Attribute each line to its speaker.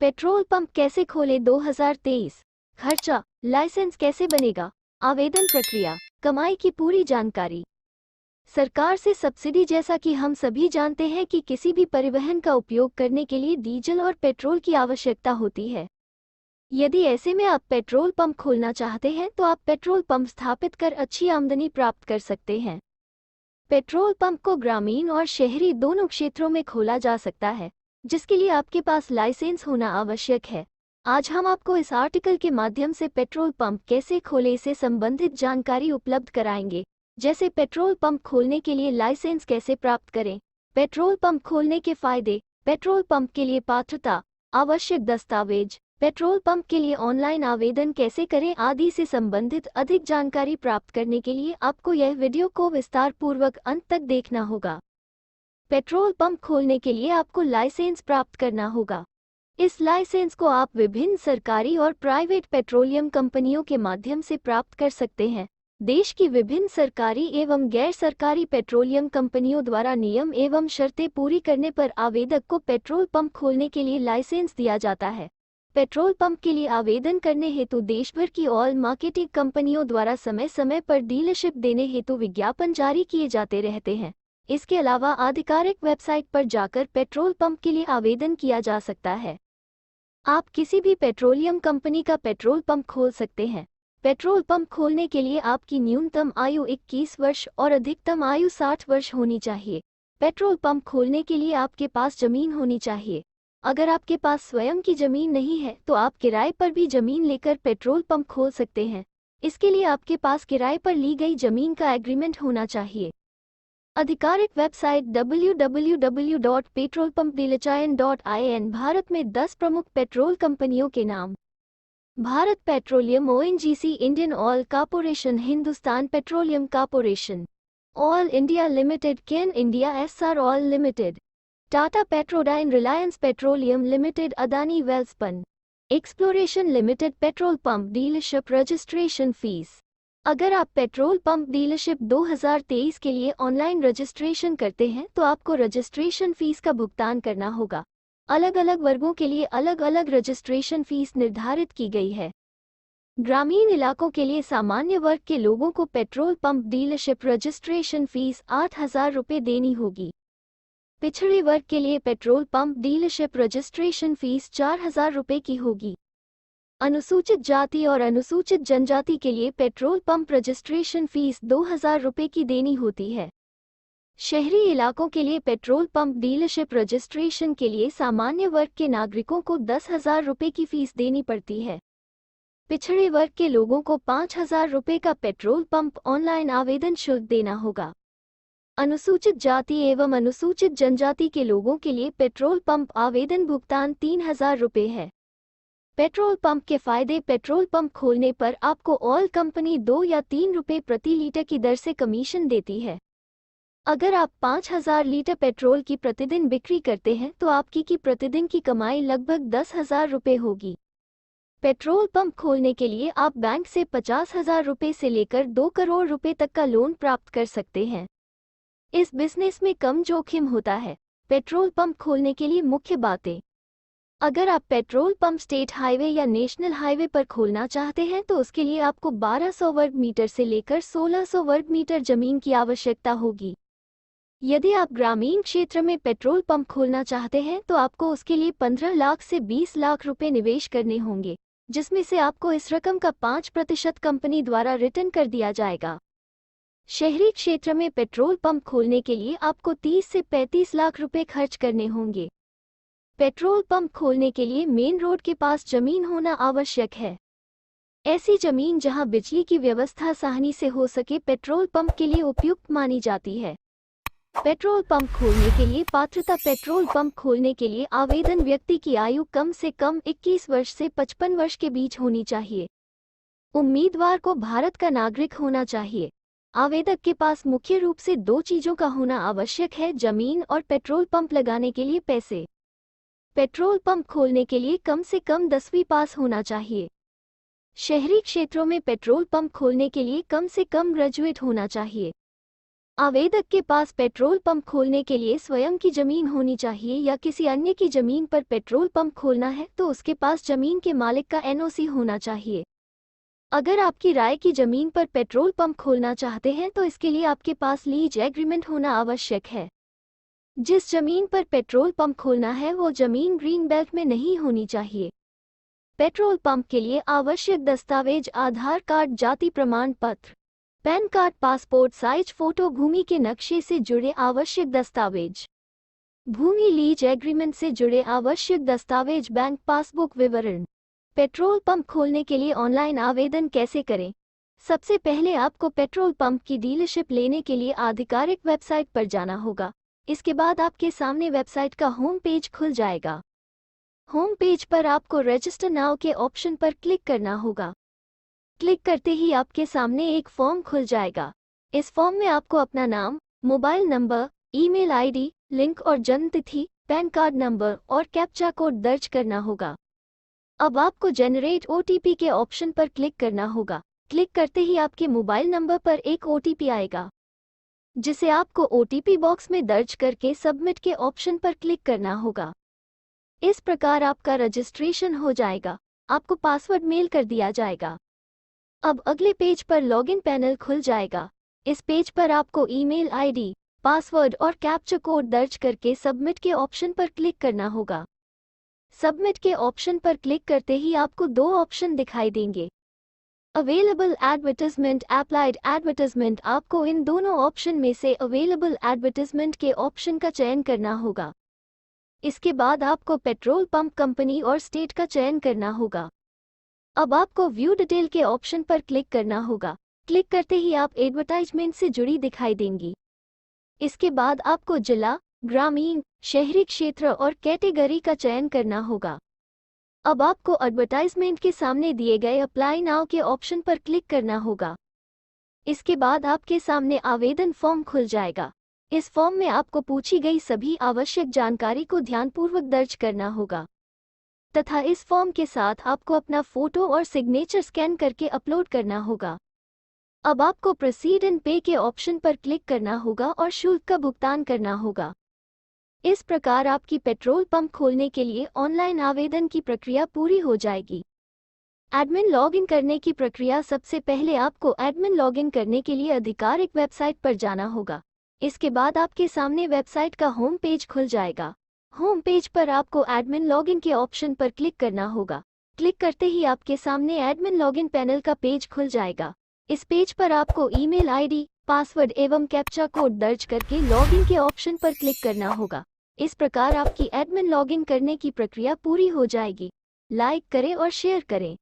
Speaker 1: Petrol pump कैसे खोले 2023। खर्चा, लाइसेंस कैसे बनेगा, आवेदन प्रक्रिया, कमाई की पूरी जानकारी। सरकार से सब्सिडी। जैसा कि हम सभी जानते हैं कि किसी भी परिवहन का उपयोग करने के लिए डीजल और पेट्रोल की आवश्यकता होती है। यदि ऐसे में आप पेट्रोल पंप खोलना चाहते हैं तो आप पेट्रोल पंप स्थापित कर अच्छी आमदनी प्राप्त कर सकते हैं। पेट्रोल पंप को ग्रामीण और शहरी दोनों क्षेत्रों में खोला जा सकता है, जिसके लिए आपके पास लाइसेंस होना आवश्यक है। आज हम आपको इस आर्टिकल के माध्यम से पेट्रोल पंप कैसे खोले से संबंधित जानकारी उपलब्ध कराएंगे, जैसे पेट्रोल पंप खोलने के लिए लाइसेंस कैसे प्राप्त करें, पेट्रोल पंप खोलने के फायदे, पेट्रोल पंप के लिए पात्रता, आवश्यक दस्तावेज, पेट्रोल पंप के लिए ऑनलाइन आवेदन कैसे करें आदि से संबंधित अधिक जानकारी प्राप्त करने के लिए आपको यह वीडियो को विस्तार पूर्वक अंत तक देखना होगा। पेट्रोल पंप खोलने के लिए आपको लाइसेंस प्राप्त करना होगा। इस लाइसेंस को आप विभिन्न सरकारी और प्राइवेट पेट्रोलियम कंपनियों के माध्यम से प्राप्त कर सकते हैं। देश की विभिन्न सरकारी एवं गैर सरकारी पेट्रोलियम कंपनियों द्वारा नियम एवं शर्तें पूरी करने पर आवेदक को पेट्रोल पंप खोलने के लिए लाइसेंस दिया जाता है। पेट्रोल पंप के लिए आवेदन करने हेतु देश भर की ऑयल मार्केटिंग कंपनियों द्वारा समय समय पर डीलरशिप देने हेतु विज्ञापन जारी किए जाते रहते हैं। इसके अलावा आधिकारिक वेबसाइट पर जाकर पेट्रोल पंप के लिए आवेदन किया जा सकता है। आप किसी भी पेट्रोलियम कंपनी का पेट्रोल पंप खोल सकते हैं। पेट्रोल पंप खोलने के लिए आपकी न्यूनतम आयु 21 वर्ष और अधिकतम आयु 60 वर्ष होनी चाहिए। पेट्रोल पंप खोलने के लिए आपके पास जमीन होनी चाहिए। अगर आपके पास स्वयं की जमीन नहीं है तो आप किराए पर भी जमीन लेकर पेट्रोल पंप खोल सकते हैं। इसके लिए आपके पास किराए पर ली गई जमीन का एग्रीमेंट होना चाहिए। आधिकारिक वेबसाइट www.petrolpumpdealerchain.in। भारत में 10 प्रमुख पेट्रोल कंपनियों के नाम: Bharat petroleum, ONGC, Indian oil corporation, Hindustan petroleum corporation, oil India limited, Cairn India, Essar oil limited, Tata Petrodyne, Reliance petroleum limited, Adani Welspun, exploration limited. Petrol pump dealership registration fees. अगर आप पेट्रोल पंप डीलरशिप 2023 के लिए online registration करते हैं तो आपको रजिस्ट्रेशन फीस का भुगतान करना होगा। अलग अलग वर्गों के लिए अलग अलग रजिस्ट्रेशन फीस निर्धारित की गई है। ग्रामीण इलाकों के लिए सामान्य वर्ग के लोगों को petrol pump dealership registration fees 8,000 रुपये देनी होगी। पिछड़े वर्ग के लिए petrol pump dealership registration fees 4,000 रुपये की होगी। अनुसूचित जाति और अनुसूचित जनजाति के लिए पेट्रोल पंप रजिस्ट्रेशन फीस 2,000 रुपये की देनी होती है। शहरी इलाकों के लिए पेट्रोल पंप डीलरशिप रजिस्ट्रेशन के लिए सामान्य वर्ग के नागरिकों को 10,000 रुपये की फीस देनी पड़ती है। पिछड़े वर्ग के लोगों को 5,000 रुपये का पेट्रोल पंप ऑनलाइन आवेदन शुल्क देना होगा। अनुसूचित जाति एवं अनुसूचित जनजाति के लोगों के लिए पेट्रोल पंप आवेदन भुगतान 3,000 रुपये है। पेट्रोल पंप के फायदे: पेट्रोल पंप खोलने पर आपको ऑयल कंपनी 2 या 3 रुपये प्रति लीटर की दर से कमीशन देती है। अगर आप 5,000 लीटर पेट्रोल की प्रतिदिन बिक्री करते हैं तो आपकी प्रतिदिन की कमाई लगभग 10,000 रुपये होगी। पेट्रोल पंप खोलने के लिए आप बैंक से 50,000 रुपये से लेकर 2 करोड़ रुपये तक का लोन प्राप्त कर सकते हैं। इस बिजनेस में कम जोखिम होता है। पेट्रोल पंप खोलने के लिए मुख्य बातें: अगर आप पेट्रोल पंप स्टेट हाईवे या नेशनल हाईवे पर खोलना चाहते हैं तो उसके लिए आपको 1200 वर्ग मीटर से लेकर 1600 वर्ग मीटर जमीन की आवश्यकता होगी। यदि आप ग्रामीण क्षेत्र में पेट्रोल पंप खोलना चाहते हैं तो आपको उसके लिए 15 लाख से 20 लाख रुपए निवेश करने होंगे, जिसमें से आपको इस रकम का 5% कंपनी द्वारा रिटर्न कर दिया जाएगा। शहरी क्षेत्र में पेट्रोल पंप खोलने के लिए आपको 30 से 35 लाख रुपए खर्च करने होंगे। पेट्रोल पंप खोलने के लिए मेन रोड के पास जमीन होना आवश्यक है। ऐसी जमीन जहां बिजली की व्यवस्था आसानी से हो सके पेट्रोल पंप के लिए उपयुक्त मानी जाती है। पेट्रोल पंप खोलने के लिए पात्रता: पेट्रोल पंप खोलने के लिए आवेदन व्यक्ति की आयु कम से कम 21 वर्ष से 55 वर्ष के बीच होनी चाहिए। उम्मीदवार को भारत का नागरिक होना चाहिए। आवेदक के पास मुख्य रूप से 2 चीजों का होना आवश्यक है: जमीन और पेट्रोल पंप लगाने के लिए पैसे। पेट्रोल पंप खोलने के लिए कम से कम 10वीं पास होना चाहिए। शहरी क्षेत्रों में पेट्रोल पंप खोलने के लिए कम से कम ग्रेजुएट होना चाहिए। आवेदक के पास पेट्रोल पंप खोलने के लिए स्वयं की जमीन होनी चाहिए या किसी अन्य की जमीन पर पेट्रोल पंप खोलना है तो उसके पास जमीन के मालिक का एनओसी होना चाहिए। अगर आपकी राय की जमीन पर पेट्रोल पंप खोलना चाहते हैं तो इसके लिए आपके पास लीज एग्रीमेंट होना आवश्यक है। जिस जमीन पर पेट्रोल पंप खोलना है वो जमीन ग्रीन बेल्ट में नहीं होनी चाहिए। पेट्रोल पंप के लिए आवश्यक दस्तावेज आधार कार्ड, जाति प्रमाण पत्र, PAN card, passport size photo, भूमि के नक्शे से जुड़े आवश्यक दस्तावेज, भूमि लीज एग्रीमेंट से जुड़े आवश्यक दस्तावेज, बैंक पासबुक विवरण। पेट्रोल पंप खोलने के लिए ऑनलाइन आवेदन कैसे करें? सबसे पहले आपको पेट्रोल पंप की डीलरशिप लेने के लिए आधिकारिक वेबसाइट पर जाना होगा। इसके बाद आपके सामने वेबसाइट का होम पेज खुल जाएगा। होम पेज पर आपको रजिस्टर नाउ के ऑप्शन पर क्लिक करना होगा। क्लिक करते ही आपके सामने एक फॉर्म खुल जाएगा। इस फॉर्म में आपको अपना नाम, mobile number, email ID, link और जन्म तिथि, पैन कार्ड नंबर और कैप्चा कोड दर्ज करना होगा। अब आपको जनरेट ओटीपी के ऑप्शन पर क्लिक करना होगा। क्लिक करते ही आपके मोबाइल नंबर पर एक ओटीपी आएगा, जिसे आपको ओटीपी बॉक्स में दर्ज करके सबमिट के ऑप्शन पर क्लिक करना होगा। इस प्रकार आपका रजिस्ट्रेशन हो जाएगा। आपको पासवर्ड मेल कर दिया जाएगा। अब अगले पेज पर लॉगिन पैनल खुल जाएगा। इस पेज पर आपको ईमेल आईडी, पासवर्ड और कैप्चा कोड दर्ज करके सबमिट के ऑप्शन पर क्लिक करना होगा। सबमिट के ऑप्शन पर क्लिक करते ही आपको दो ऑप्शन दिखाई देंगे, अवेलेबल एडवर्टाइजमेंट, अप्लाइड एडवर्टाइजमेंट। आपको इन दोनों ऑप्शन में से अवेलेबल एडवर्टाइजमेंट के ऑप्शन का चयन करना होगा। इसके बाद आपको पेट्रोल पंप कंपनी और स्टेट का चयन करना होगा। अब आपको व्यू डिटेल के ऑप्शन पर क्लिक करना होगा। क्लिक करते ही आप एडवर्टाइजमेंट से जुड़ी दिखाई देंगी। इसके बाद आपको जिला, ग्रामीण, शहरी क्षेत्र और कैटेगरी का चयन करना होगा। अब आपको एडवर्टाइजमेंट के सामने दिए गए अप्लाई नाउ के ऑप्शन पर क्लिक करना होगा। इसके बाद आपके सामने आवेदन फॉर्म खुल जाएगा। इस फॉर्म में आपको पूछी गई सभी आवश्यक जानकारी को ध्यानपूर्वक दर्ज करना होगा तथा इस फॉर्म के साथ आपको अपना फोटो और सिग्नेचर स्कैन करके अपलोड करना होगा। अब आपको प्रोसीड एंड पे के ऑप्शन पर क्लिक करना होगा और शुल्क का भुगतान करना होगा। इस प्रकार आपकी पेट्रोल पंप खोलने के लिए ऑनलाइन आवेदन की प्रक्रिया पूरी हो जाएगी। एडमिन लॉगिन करने की प्रक्रिया। सबसे पहले आपको एडमिन लॉगिन करने के लिए आधिकारिक वेबसाइट पर जाना होगा। इसके बाद आपके सामने वेबसाइट का होम पेज खुल जाएगा। होम पेज पर आपको एडमिन लॉगिन के ऑप्शन पर क्लिक करना होगा। क्लिक करते ही आपके सामने एडमिन लॉगिन पैनल का पेज खुल जाएगा। इस पेज पर आपको ईमेल आईडी, पासवर्ड एवं कैप्चा कोड दर्ज करके लॉगिन के ऑप्शन पर क्लिक करना होगा। इस प्रकार आपकी एडमिन लॉगिन करने की प्रक्रिया पूरी हो जाएगी। लाइक करें और शेयर करें।